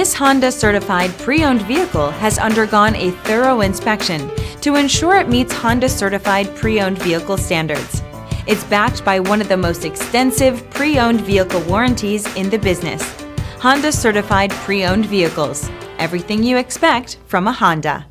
This Honda certified pre-owned vehicle has undergone a thorough inspection to ensure it meets Honda certified pre-owned vehicle standards. It's backed by one of the most extensive pre-owned vehicle warranties in the business. Honda certified pre-owned vehicles. Everything you expect from a Honda.